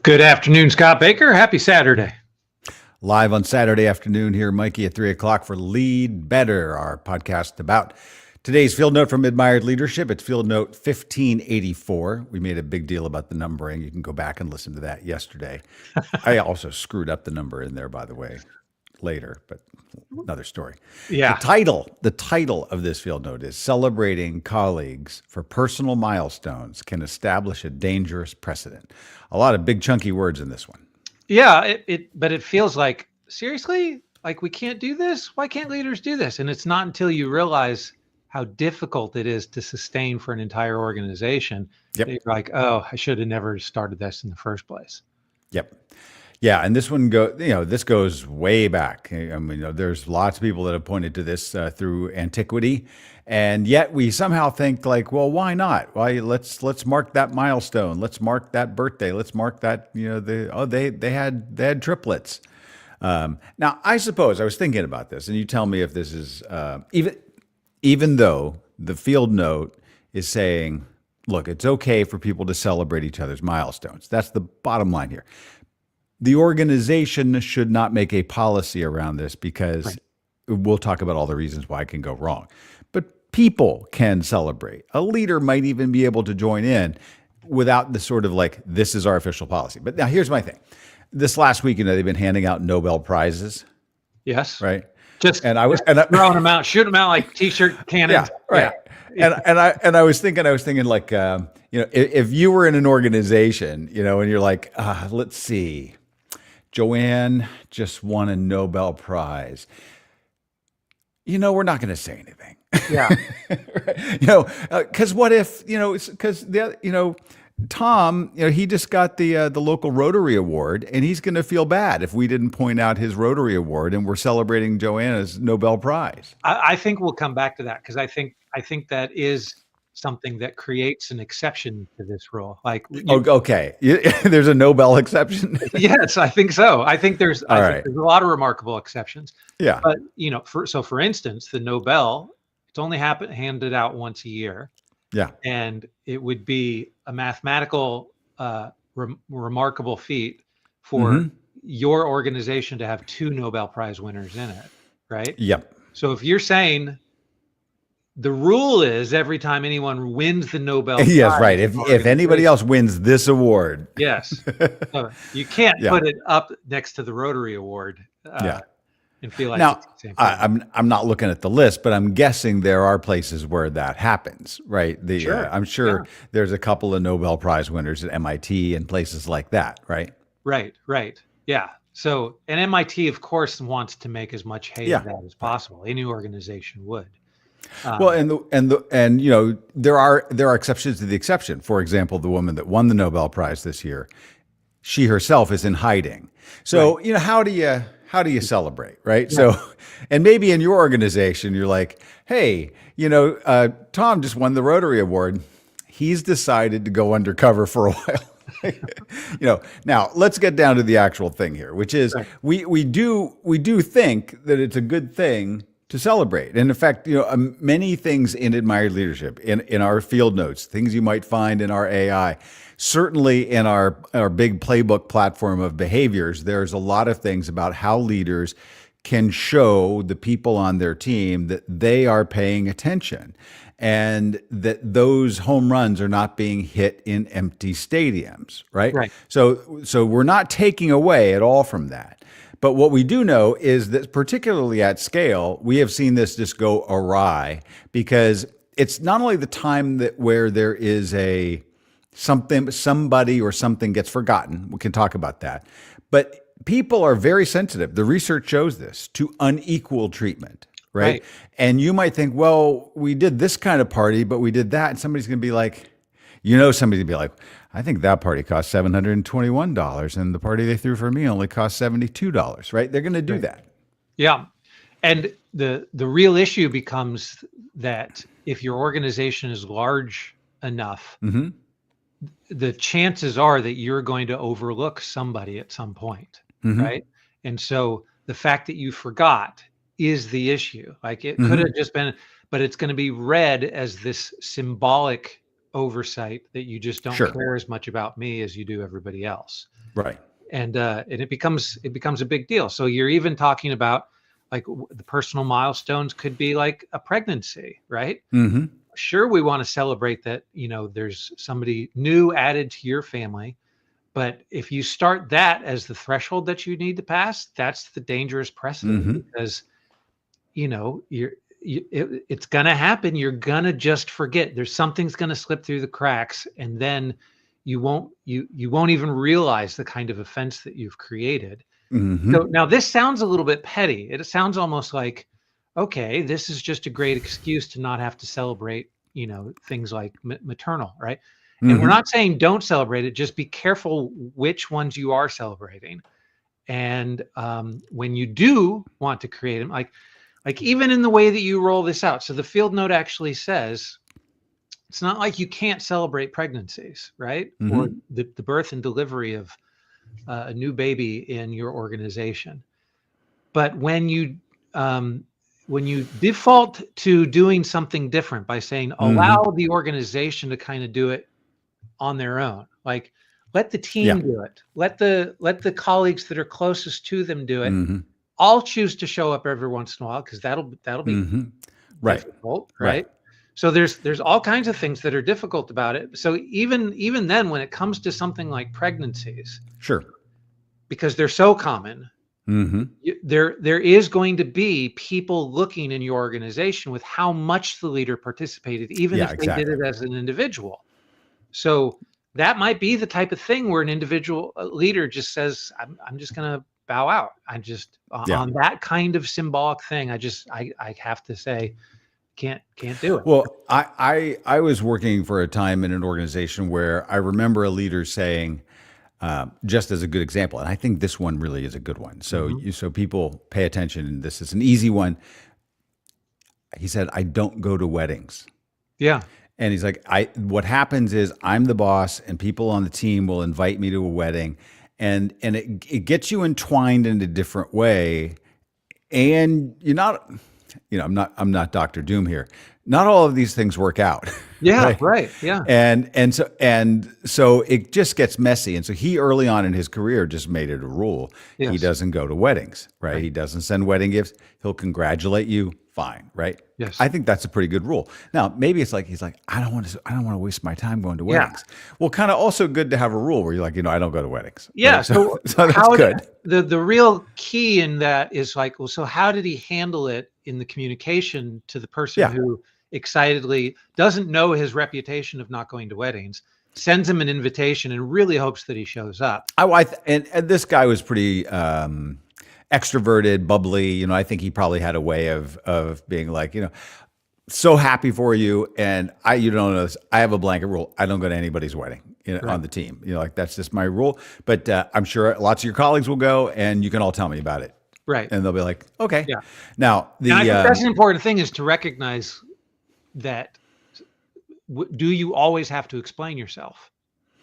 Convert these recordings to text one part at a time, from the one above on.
Good afternoon, Scott Baker. Happy Saturday. Live on Saturday afternoon here, Mikey at 3 o'clock for Lead Better, our podcast about today's field note from Admired Leadership. It's field note 1584. We made a big deal about the numbering. You can go back and listen to that yesterday. I also screwed up the number in there, by the way, later, but another story. Yeah. The title of this field note is Celebrating Colleagues for Personal Milestones Can Establish a Dangerous Precedent. A lot of big chunky words in this one. Yeah, but it feels like, seriously, like we can't do this? Why can't leaders do this? And it's not until you realize how difficult it is to sustain for an entire organization that you're like, oh, I should have never started this in the first place. Yep. Yeah, and this one this goes way back. I mean, there's lots of people that have pointed to this through antiquity, and yet we somehow think like, well, why not? Why let's mark that milestone. Let's mark that birthday. Let's mark that they had triplets. Now, I suppose I was thinking about this, and you tell me if this is even though the field note is saying, look, it's okay for people to celebrate each other's milestones. That's the bottom line here. The organization should not make a policy around this because we'll talk about all the reasons why it can go wrong. But people can celebrate. A leader might even be able to join in without the sort of like, this is our official policy. But now here's my thing. This last week, they've been handing out Nobel Prizes. Yes. Right. Just throwing them out, shooting them out like T-shirt cannons. Yeah. Right. Yeah. And I was thinking like, if you were in an organization, and you're like, let's see. Joanne just won a Nobel Prize. We're not going to say anything. Yeah. Because what if, Tom, he just got the local Rotary Award, and he's going to feel bad if we didn't point out his Rotary Award and we're celebrating Joanna's Nobel Prize. I think we'll come back to that because I think that is something that creates an exception to this rule. Like, okay, there's a Nobel exception. Yes, I think so. I think there's a lot of remarkable exceptions. Yeah, but for instance, the Nobel, it's only handed out once a year. Yeah, and it would be a mathematical remarkable feat for your organization to have 2 Nobel Prize winners in it, right? Yep. So if you're saying the rule is every time anyone wins the Nobel Prize. Yes, right. If anybody else wins this award. Yes. So you can't put it up next to the Rotary Award. And feel like now, it's the same thing. I'm not looking at the list, but I'm guessing there are places where that happens, right? Sure. I'm sure there's a couple of Nobel Prize winners at MIT and places like that, right? Right. Yeah. So, and MIT, of course, wants to make as much hay of that as possible. Any organization would. Well, and there are exceptions to the exception. For example, the woman that won the Nobel Prize this year, she herself is in hiding. So, how do you celebrate, right? Yeah. So, and maybe in your organization, you're like, hey, Tom just won the Rotary Award. He's decided to go undercover for a while. Now let's get down to the actual thing here, which is we do think that it's a good thing to celebrate. And in fact, many things in Admired Leadership, in our field notes, things you might find in our AI, certainly in our big playbook platform of behaviors, there's a lot of things about how leaders can show the people on their team that they are paying attention and that those home runs are not being hit in empty stadiums, right? So we're not taking away at all from that. But what we do know is that particularly at scale, we have seen this just go awry because it's not only the time where there is somebody or something gets forgotten. We can talk about that. But people are very sensitive. The research shows this to unequal treatment, right? And you might think, well, we did this kind of party, but we did that. And somebody's going to be like, somebody's going to be like, I think that party cost $721 and the party they threw for me only cost $72, right? They're going to do that. Yeah. And the real issue becomes that if your organization is large enough, the chances are that you're going to overlook somebody at some point, right? And so the fact that you forgot is the issue. Like it could have just been, but it's going to be read as this symbolic oversight that you just don't care as much about me as you do everybody else. Right. And it becomes a big deal. So you're even talking about like the personal milestones could be like a pregnancy, right? Mm-hmm. Sure, we want to celebrate that, there's somebody new added to your family. But if you start that as the threshold that you need to pass, that's the dangerous precedent, Mm-hmm. because it's gonna happen. You're gonna just forget. Something's gonna slip through the cracks, and then you won't even realize the kind of offense that you've created. Mm-hmm. So now this sounds a little bit petty. It sounds almost like, okay, this is just a great excuse to not have to celebrate, things like maternal, right? And we're Mm-hmm. not saying don't celebrate it. Just be careful which ones you are celebrating. And when you do want to create them, like even in the way that you roll this out. So the field note actually says it's not like you can't celebrate pregnancies, right? Mm-hmm. Or the birth and delivery of a new baby in your organization. But when you default to doing something different by saying Mm-hmm. allow the organization to kind of do it on their own, like let the Yeah. team do it, let the colleagues that are closest to them do it. Mm-hmm. I'll choose to show up every once in a while because that'll be Mm-hmm. Right. difficult, Right. right? So there's all kinds of things that are difficult about it. So even then, when it comes to something like pregnancies, Sure. because they're so common, Mm-hmm. there is going to be people looking in your organization with how much the leader participated, even Yeah, if they did exactly. it as an individual. So that might be the type of thing where an individual leader just says, I'm just going to bow out. I just Yeah. on that kind of symbolic thing, I have to say, can't do it. Well, I was working for a time in an organization where I remember a leader saying, just as a good example, and I think this one really is a good one. So so people pay attention, and this is an easy one. He said, "I don't go to weddings." Yeah. And he's like, what happens is I'm the boss and people on the team will invite me to a wedding, and it gets you entwined in a different way. And you're not, I'm not Dr. Doom here. Not all of these things work out. Yeah. Right. Right. Yeah. And so it just gets messy. And so he early on in his career just made it a rule. He Yes. doesn't go to weddings, right? Right. He doesn't send wedding gifts. He'll congratulate you. Fine, right? Yes. I think that's a pretty good rule. Now, maybe it's like he's like, I don't want to waste my time going to Yeah. weddings. Well, kind of also good to have a rule where you're like, I don't go to weddings. Yeah. Right? So that's how good. The real key in that is like, well, so how did he handle it in the communication to the person Yeah. who excitedly doesn't know his reputation of not going to weddings, sends him an invitation and really hopes that he shows up? And this guy was pretty extroverted, bubbly. I think he probably had a way of being like, so happy for you. And you don't know this. I have a blanket rule. I don't go to anybody's wedding on the team. Like that's just my rule. But I'm sure lots of your colleagues will go, and you can all tell me about it. Right. And they'll be like, okay. Yeah. Now And I think that's an important thing, is to recognize that. Do you always have to explain yourself?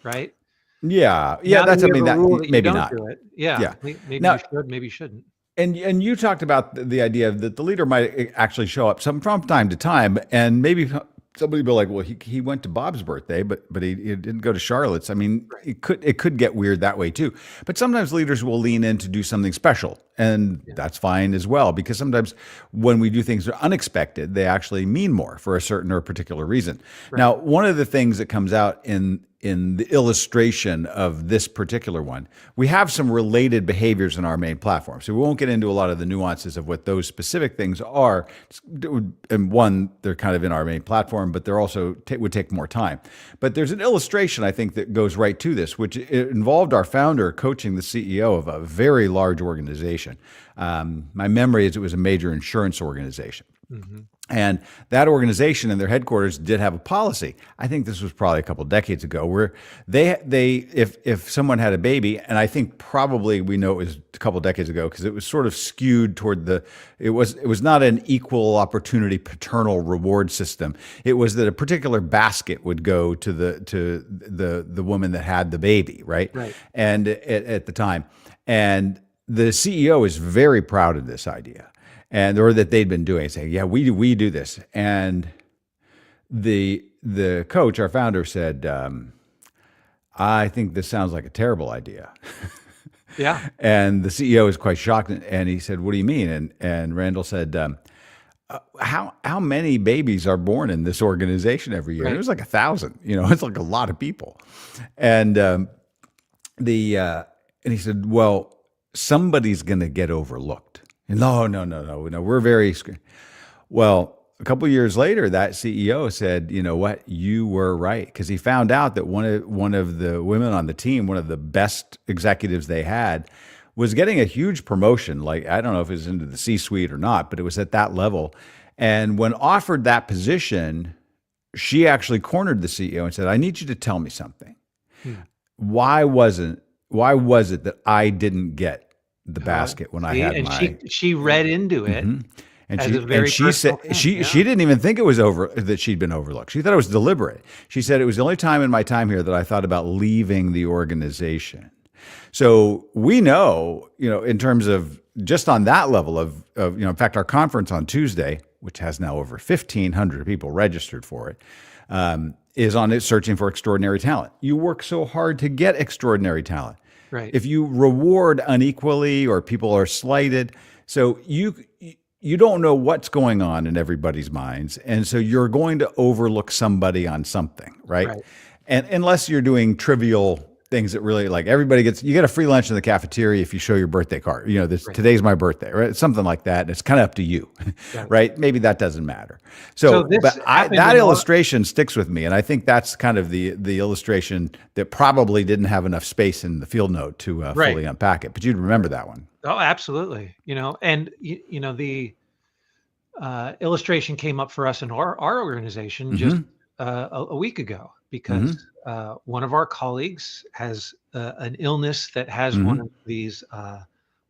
Right. Yeah. Now That's that I you mean have a rule that you maybe don't not. do it. Yeah. Yeah. Maybe Now, you should. Maybe you shouldn't. And you talked about the idea that the leader might actually show up from time to time, and maybe somebody will be like, well, he went to Bob's birthday, but he didn't go to Charlotte's. I mean, it could get weird that way too. But sometimes leaders will lean in to do something special, and that's fine as well, because sometimes when we do things that are unexpected, they actually mean more for a certain or particular reason. Right. Now, one of the things that comes out in the illustration of this particular one, we have some related behaviors in our main platform. So we won't get into a lot of the nuances of what those specific things are. And one, they're kind of in our main platform, but they're also would take more time. But there's an illustration, I think, that goes right to this, which involved our founder coaching the CEO of a very large organization. My memory is it was a major insurance organization. Mm-hmm. And that organization and their headquarters did have a policy. I think this was probably a couple of decades ago, where if someone had a baby, and I think probably we know it was a couple of decades ago because it was sort of skewed toward it was not an equal opportunity paternal reward system. It was that a particular basket would go to the woman that had the baby, right? Right. And at the time, and the CEO is very proud of this idea. Or that they'd been doing, saying, yeah, we do this. And the coach, our founder, said, I think this sounds like a terrible idea. Yeah. And the CEO was quite shocked, and he said, "What do you mean?" And Randall said, how many babies are born in this organization every year?" And it Right. was like 1,000. It's like a lot of people. And and he said, "Well, somebody's going to get overlooked." And no. We're very well. A couple of years later, that CEO said, "You know what? You were right," because he found out that one of the women on the team, one of the best executives they had, was getting a huge promotion. Like, I don't know if it was into the C-suite or not, but it was at that level. And when offered that position, she actually cornered the CEO and said, "I need you to tell me something. Hmm. Why was it that I didn't get the basket when I See, had and my?" she read into it And as a she very said personal thing. she Yeah. didn't even think it was that she'd been overlooked. She thought it was deliberate. She said, "It was the only time in my time here that I thought about leaving the organization." So we know, in terms of just on that level of in fact, our conference on Tuesday, which has now over 1,500 people registered for it, is on it searching for extraordinary talent. You work so hard to get extraordinary talent. Right. If you reward unequally or people are slighted, so you don't know what's going on in everybody's minds, and so you're going to overlook somebody on something, right? Right. And unless you're doing trivial things that really, like, you get a free lunch in the cafeteria if you show your birthday card. Right. Today's my birthday, right? Something like that. And it's kind of up to you, Right. right? Maybe that doesn't matter. So So, this but happened that in our- illustration sticks with me, and I think that's kind of the illustration that probably didn't have enough space in the field note to Right. fully unpack it. But you'd remember that one. Oh, absolutely. And the illustration came up for us in our organization just a week ago because one of our colleagues has an illness that has one of these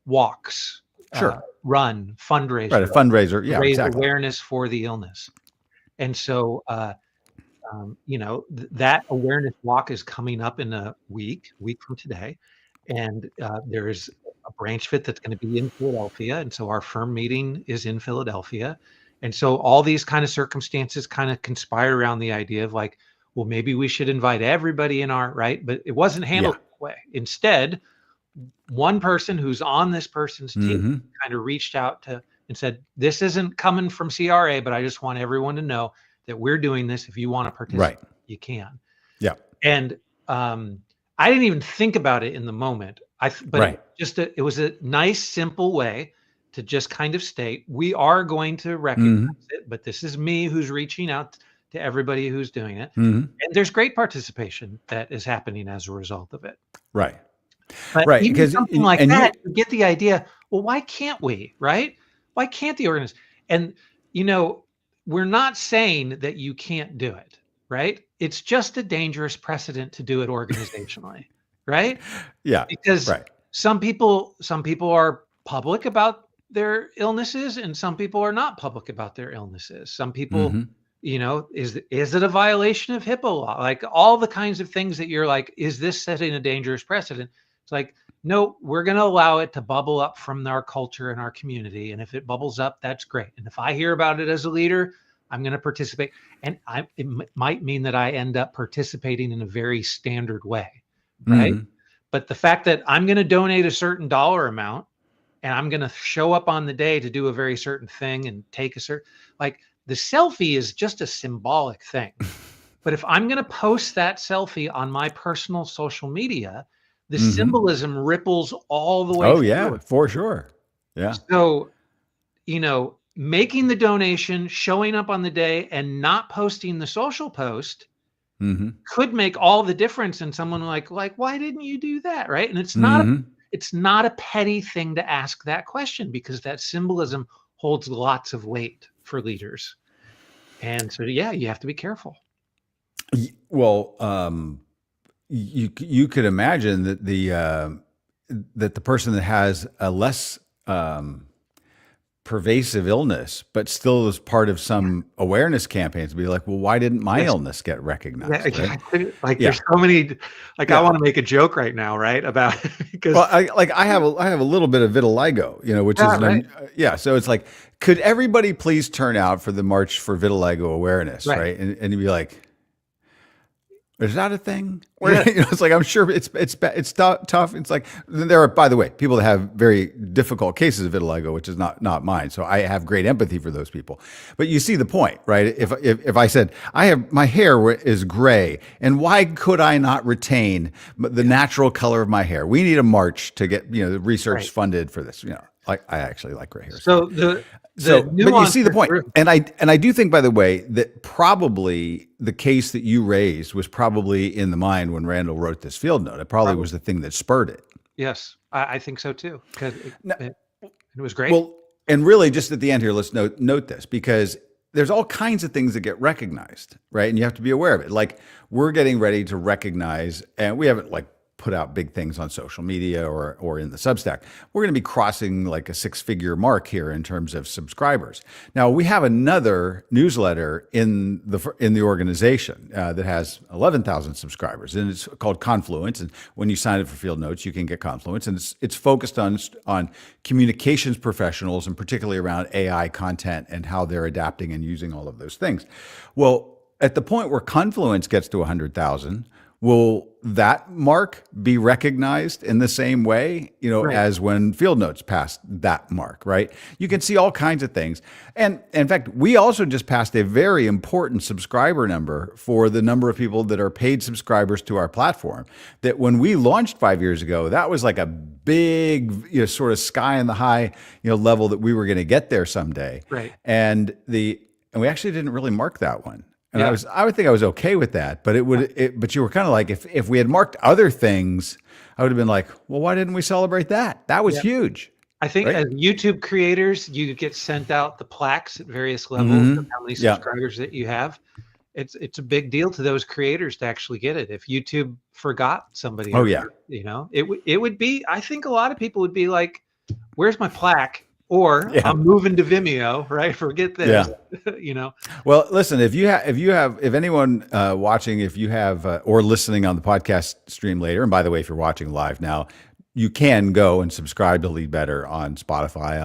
walks, Sure. run, fundraiser, Right, a fundraiser. to Yeah, raise exactly. awareness for the illness. And so, that awareness walk is coming up in a week from today. And there's a branch fit that's going to be in Philadelphia. And so our firm meeting is in Philadelphia. And so all these kind of circumstances kind of conspire around the idea of like, well, maybe we should invite everybody in right? But it wasn't handled that way. Instead, one person who's on this person's team kind of reached out to and said, "This isn't coming from CRA, but I just want everyone to know that we're doing this. If you want to participate, you can." Yeah. And I didn't even think about it in the moment. It was a nice, simple way to just kind of state, we are going to recognize it, but this is me who's reaching out to everybody who's doing it. And there's great participation that is happening as a result of it. Right. But Right. even Because something like that, you get the idea, well, why can't we, right? Why can't the organization? And, we're not saying that you can't do it, right? It's just a dangerous precedent to do it organizationally, right? Yeah. Because some people are public about their illnesses and some people are not public about their illnesses. Some people, is it a violation of HIPAA law? Like all the kinds of things that you're like, is this setting a dangerous precedent? It's like, no, we're going to allow it to bubble up from our culture and our community. And if it bubbles up, that's great. And if I hear about it as a leader, I'm going to participate. And it might mean that I end up participating in a very standard way, right? But the fact that I'm going to donate a certain dollar amount and I'm going to show up on the day to do a very certain thing and take a certain, like the selfie is just a symbolic thing. But if I'm going to post that selfie on my personal social media, the symbolism ripples all the way. Oh, yeah, for sure. Yeah. So, making the donation, showing up on the day and not posting the social post could make all the difference in someone like, why didn't you do that? Right. And it's not a petty thing to ask that question because that symbolism holds lots of weight for leaders. And so, yeah, you have to be careful. Well, you could imagine that the person that has a less pervasive illness, but still is part of some awareness campaigns, be like, well, why didn't my illness get recognized? Yeah, right? There's so many. I want to make a joke right now, right? About because I have a little bit of vitiligo, which is so it's like, could everybody please turn out for the March for Vitiligo Awareness, right? And you'd be like, Is that a thing? Where, it's like, I'm sure it's tough. It's like, there are, by the way, people that have very difficult cases of vitiligo, which is not mine. So I have great empathy for those people. But you see the point, right? If I said my hair is gray, and why could I not retain the natural color of my hair? We need a march to get the research funded for this. I actually like gray hair. So but you see the point. And I do think, by the way, that probably the case that you raised was probably in the mind when Randall wrote this field note. It probably was the thing that spurred it. Yes, I think so too, because it was great. Well, and really, just at the end here, let's note this, because there's all kinds of things that get recognized, right? And you have to be aware of it. Like, we're getting ready to recognize, and we haven't put out big things on social media or in the Substack. We're going to be crossing like a 6-figure mark here in terms of subscribers. Now, we have another newsletter in the organization that has 11,000 subscribers, and it's called Confluence. And when you sign up for Field Notes, you can get Confluence, and it's focused on communications professionals, and particularly around AI content and how they're adapting and using all of those things. Well, at the point where Confluence gets to 100,000, will that mark be recognized in the same way, as when Field Notes passed that mark, right? You can see all kinds of things. And in fact, we also just passed a very important subscriber number for the number of people that are paid subscribers to our platform. That when we launched 5 years ago, that was like a big, sort of sky in the high, level that we were going to get there someday. Right. And we actually didn't really mark that one. And I would think I was okay with that, but but you were kind of like, if we had marked other things, I would have been like, well, why didn't we celebrate that? That was huge. I think as YouTube creators, you get sent out the plaques at various levels of how many subscribers that you have. It's a big deal to those creators to actually get it. If YouTube forgot somebody, it would be, I think a lot of people would be like, where's my plaque? Or I'm moving to Vimeo, right? Forget this, Well, listen, if anyone watching, if you have or listening on the podcast stream later, and by the way, if you're watching live now, you can go and subscribe to Lead Better on Spotify,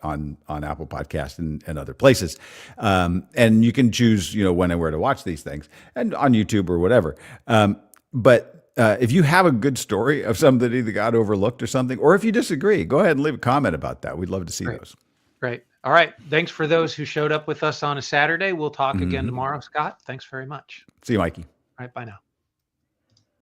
on Apple Podcasts and other places, and you can choose when and where to watch these things, and on YouTube or whatever. But if you have a good story of somebody that got overlooked or something, or if you disagree, go ahead and leave a comment about that. We'd love to see those. Great. All right. Thanks for those who showed up with us on a Saturday. We'll talk again tomorrow. Scott, thanks very much. See you, Mikey. All right. Bye now.